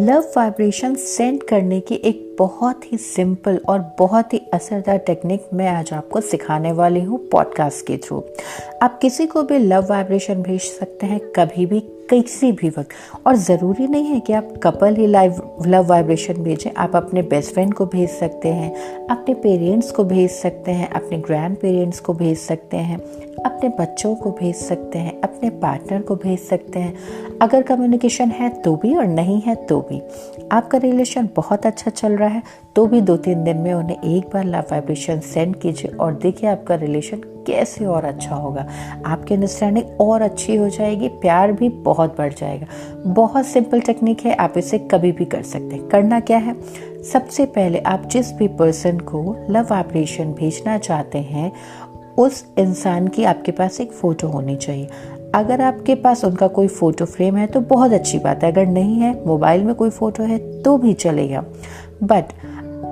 Love vibration send करने की एक बहुत ही सिंपल और बहुत ही असरदार टेक्निक मैं आज आपको सिखाने वाली हूँ पॉडकास्ट के थ्रू। आप किसी को भी लव वाइब्रेशन भेज सकते हैं कभी भी किसी भी वक्त, और ज़रूरी नहीं है कि आप कपल ही लव वाइब्रेशन भेजें। आप अपने बेस्ट फ्रेंड को भेज सकते हैं, अपने पेरेंट्स को भेज सकते हैं, अपने ग्रैंड पेरेंट्स को भेज सकते हैं, अपने बच्चों को भेज सकते हैं, अपने पार्टनर को भेज सकते हैं। अगर कम्युनिकेशन है तो भी और नहीं है तो भी, आपका रिलेशन बहुत अच्छा चल रहा है तो भी 2-3 दिन में उन्हें एक बार लव वाइब्रेशन सेंड कीजिए और देखिए आपका रिलेशन कैसे और अच्छा होगा। आपकी अंडरस्टैंडिंग और अच्छी हो जाएगी, प्यार भी बहुत बढ़ जाएगा। बहुत सिंपल टेक्निक है, आप इसे कभी भी कर सकते हैं। करना क्या है, सबसे पहले आप जिस भी पर्सन को लव वाइब्रेशन भेजना चाहते हैं उस इंसान की आपके पास एक फ़ोटो होनी चाहिए। अगर आपके पास उनका कोई फ़ोटो फ्रेम है तो बहुत अच्छी बात है, अगर नहीं है, मोबाइल में कोई फ़ोटो है तो भी चलेगा। बट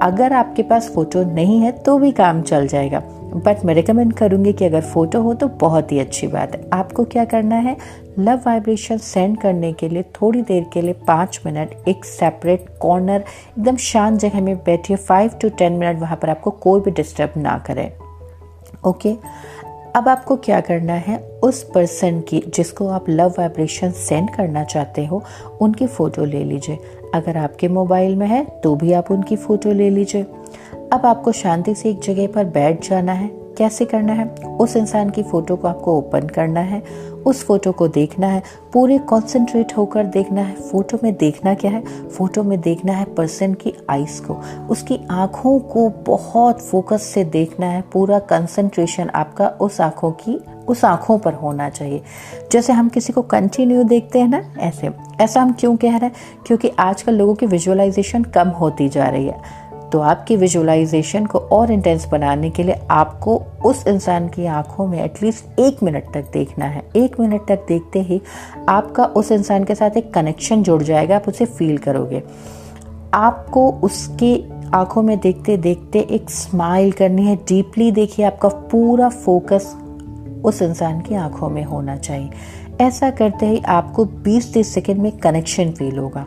अगर आपके पास फ़ोटो नहीं है तो भी काम चल जाएगा। बट मैं रिकमेंड करूँगी कि अगर फ़ोटो हो तो बहुत ही अच्छी बात है। आपको क्या करना है, लव वाइब्रेशन सेंड करने के लिए थोड़ी देर के लिए 5 मिनट एक सेपरेट कॉर्नर एकदम शांत जगह में बैठिए। 5 to 10 मिनट वहाँ पर आपको कोई भी डिस्टर्ब ना करे। ओके, अब आपको क्या करना है, उस पर्सन की जिसको आप लव वाइब्रेशन सेंड करना चाहते हो उनकी फ़ोटो ले लीजिए। अगर आपके मोबाइल में है तो भी आप उनकी फ़ोटो ले लीजिए। अब आपको शांति से एक जगह पर बैठ जाना है। कैसे करना है, उस इंसान की फ़ोटो को आपको ओपन करना है, उस फोटो को देखना है, पूरे कंसंट्रेट होकर देखना है। फोटो में देखना क्या है, फोटो में देखना है पर्सन की आईज को, उसकी आँखों को बहुत फोकस से देखना है। पूरा कंसंट्रेशन आपका उस आँखों पर होना चाहिए। जैसे हम किसी को कंटिन्यू देखते हैं ना, ऐसा हम क्यों कह रहे हैं, क्योंकि आजकल लोगों की विजुअलाइजेशन कम होती जा रही है। तो आपकी विजुअलाइजेशन को और इंटेंस बनाने के लिए आपको उस इंसान की आंखों में एटलीस्ट 1 मिनट तक देखना है। 1 मिनट तक देखते ही आपका उस इंसान के साथ एक कनेक्शन जुड़ जाएगा, आप उसे फील करोगे। आपको उसके आंखों में देखते देखते एक स्माइल करनी है। डीपली देखिए, आपका पूरा फोकस उस इंसान की आंखों में होना चाहिए। ऐसा करते ही आपको 20-30 सेकेंड में कनेक्शन फील होगा।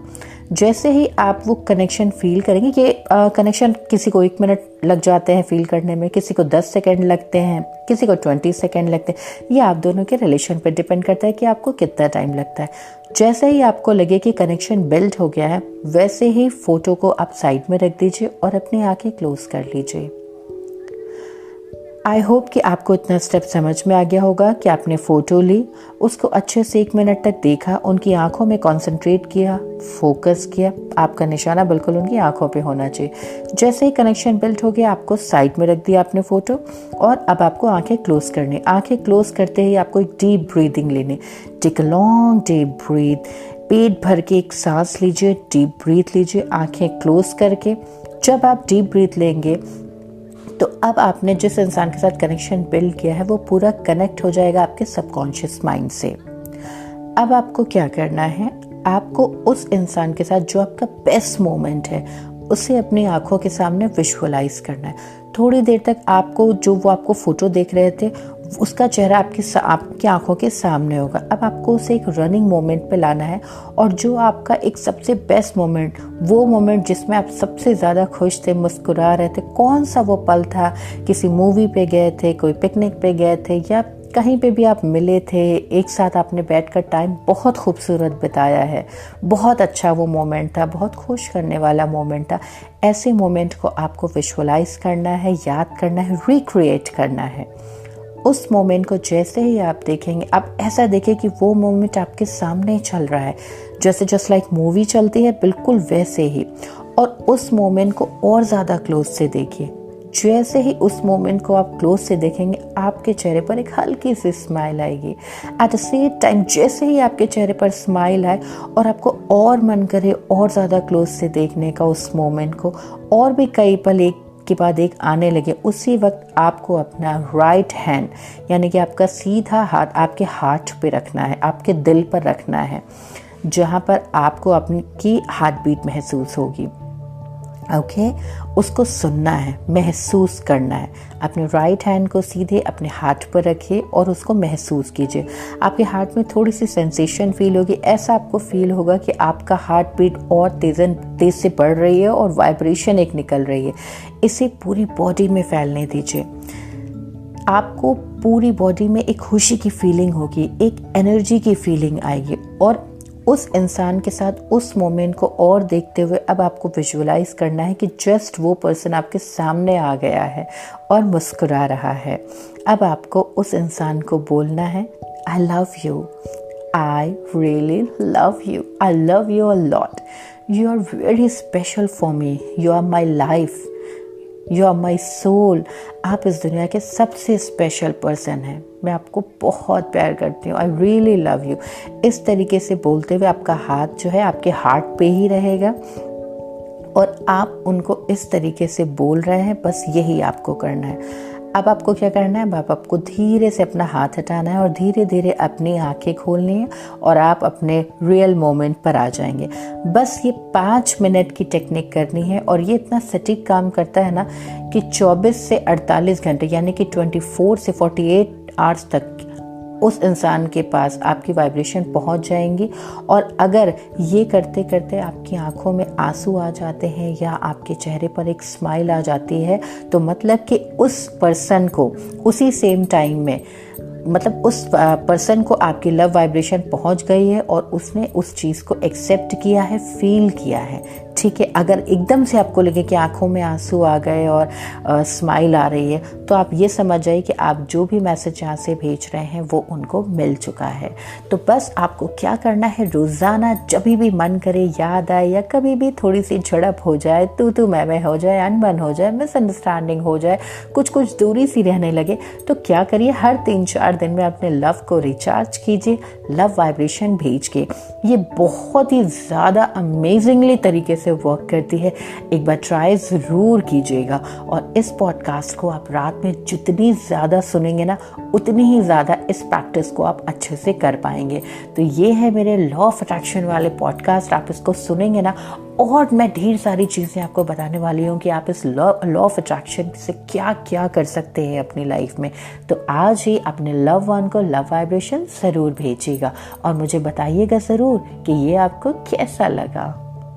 जैसे ही आप वो कनेक्शन फील करेंगे, ये कनेक्शन किसी को 1 मिनट लग जाते हैं फील करने में, किसी को 10 सेकेंड लगते हैं, किसी को 20 सेकेंड लगते हैं। ये आप दोनों के रिलेशन पर डिपेंड करता है कि आपको कितना टाइम लगता है। जैसे ही आपको लगे कि कनेक्शन बिल्ड हो गया है, वैसे ही फ़ोटो को आप साइड में रख दीजिए और अपनी आँखें क्लोज कर लीजिए। आई होप कि आपको इतना स्टेप समझ में आ गया होगा कि आपने फ़ोटो ली, उसको अच्छे से 1 मिनट तक देखा, उनकी आंखों में कंसंट्रेट किया, फोकस किया। आपका निशाना बिल्कुल उनकी आंखों पे होना चाहिए। जैसे ही कनेक्शन बिल्ड हो गया, आपको साइड में रख दिया आपने फ़ोटो, और अब आपको आंखें क्लोज करनी। आंखें क्लोज करते ही आपको एक डीप ब्रीदिंग लेनी। Take a long deep breath, पेट भर के एक सांस लीजिए, डीप ब्रीथ लीजिए आंखें क्लोज करके। जब आप डीप ब्रीथ लेंगे तो अब आपने जिस इंसान के साथ कनेक्शन बिल्ड किया है वो पूरा कनेक्ट हो जाएगा आपके सबकॉन्शियस माइंड से। अब आपको क्या करना है, आपको उस इंसान के साथ जो आपका बेस्ट मोमेंट है उसे अपनी आंखों के सामने विजुअलाइज करना है। थोड़ी देर तक आपको वो आपको फोटो देख रहे थे उसका चेहरा आपकी आंखों के सामने होगा। अब आपको उसे एक रनिंग मोमेंट पे लाना है, और जो आपका एक सबसे बेस्ट मोमेंट, वो मोमेंट जिसमें आप सबसे ज़्यादा खुश थे, मुस्कुरा रहे थे, कौन सा वो पल था। किसी मूवी पे गए थे, कोई पिकनिक पे गए थे, या कहीं पे भी आप मिले थे, एक साथ आपने बैठकर टाइम बहुत खूबसूरत बिताया है, बहुत अच्छा वो मोमेंट था, बहुत खुश करने वाला मोमेंट था। ऐसे मोमेंट को आपको विजुअलाइज करना है, याद करना है, रिक्रिएट करना है। उस मोमेंट को जैसे ही आप देखेंगे, आप ऐसा देखें कि वो मोमेंट आपके सामने चल रहा है, जैसे जस्ट लाइक मूवी चलती है, बिल्कुल वैसे ही। और उस मोमेंट को और ज़्यादा क्लोज से देखिए। जैसे ही उस मोमेंट को आप क्लोज से देखेंगे, आपके चेहरे पर एक हल्की सी स्माइल आएगी। एट द सेम टाइम जैसे ही आपके चेहरे पर स्माइल आए और आपको और मन करे और ज़्यादा क्लोज से देखने का उस मोमेंट को, और भी कई पल एक के बाद एक आने लगे, उसी वक्त आपको अपना राइट हैंड यानी कि आपका सीधा हाथ आपके हार्ट पे रखना है, आपके दिल पर रखना है, जहाँ पर आपको अपनी हार्ट बीट महसूस होगी। ओके उसको सुनना है, महसूस करना है। अपने राइट हैंड को सीधे अपने हार्ट पर रखिए और उसको महसूस कीजिए। आपके हार्ट में थोड़ी सी सेंसेशन फील होगी, ऐसा आपको फील होगा कि आपका हार्ट बीट और तेज से बढ़ रही है और वाइब्रेशन एक निकल रही है। इसे पूरी बॉडी में फैलने दीजिए। आपको पूरी बॉडी में एक खुशी की फीलिंग होगी, एक एनर्जी की फीलिंग आएगी और उस इंसान के साथ उस मोमेंट को और देखते हुए अब आपको विजुअलाइज करना है कि जस्ट वो पर्सन आपके सामने आ गया है और मुस्कुरा रहा है। अब आपको उस इंसान को बोलना है, I love you, I really love you, I love you a lot, you are very special for me, you are my life, you are my soul. आप इस दुनिया के सबसे स्पेशल पर्सन हैं, मैं आपको बहुत प्यार करती हूँ, आई रियली लव यू। इस तरीके से बोलते हुए आपका हाथ जो है आपके हार्ट पे ही रहेगा और आप उनको इस तरीके से बोल रहे हैं, बस यही आपको करना है। अब आपको क्या करना है, अब आपको धीरे से अपना हाथ हटाना है और धीरे धीरे अपनी आंखें खोलनी है और आप अपने रियल मोमेंट पर आ जाएंगे। बस ये 5 मिनट की टेक्निक करनी है और ये इतना सटीक काम करता है ना कि 24 से 48 घंटे यानी कि 24 से 48 आवर्स तक उस इंसान के पास आपकी वाइब्रेशन पहुंच जाएंगी। और अगर ये करते करते आपकी आंखों में आंसू आ जाते हैं या आपके चेहरे पर एक स्माइल आ जाती है, तो मतलब कि उस पर्सन को उसी सेम टाइम में, मतलब उस पर्सन को आपकी लव वाइब्रेशन पहुंच गई है और उसने उस चीज़ को एक्सेप्ट किया है, फील किया है। ठीक है, अगर एकदम से आपको लगे कि आंखों में आंसू आ गए और स्माइल आ रही है, तो आप ये समझ जाइए कि आप जो भी मैसेज यहाँ से भेज रहे हैं वो उनको मिल चुका है। तो बस आपको क्या करना है, रोज़ाना जब भी मन करे, याद आए या कभी भी थोड़ी सी झड़प हो जाए, तू मैं हो जाए, अनबन हो जाए, मिसअंडरस्टैंडिंग हो जाए, कुछ दूरी सी रहने लगे, तो क्या करिए, हर 3-4 दिन में अपने लव को रिचार्ज कीजिए, लव वाइब्रेशन भेज के। ये बहुत ही ज़्यादा अमेजिंगली तरीके से वर्क करती है। एक बार ट्राई ज़रूर कीजिएगा और इस पॉडकास्ट को आप रात में जितनी ज़्यादा सुनेंगे ना, उतनी ही ज़्यादा इस प्रैक्टिस को आप अच्छे से कर पाएंगे। तो ये है मेरे लॉ ऑफ अट्रैक्शन वाले पॉडकास्ट। आप इसको सुनेंगे ना और मैं ढेर सारी चीज़ें आपको बताने वाली हूँ कि आप इस लॉ ऑफ अट्रैक्शन से क्या क्या कर सकते हैं अपनी लाइफ में। तो आज ही अपने लव वन को लव वाइब्रेशन ज़रूर भेजिएगा और मुझे बताइएगा ज़रूर कि ये आपको कैसा लगा।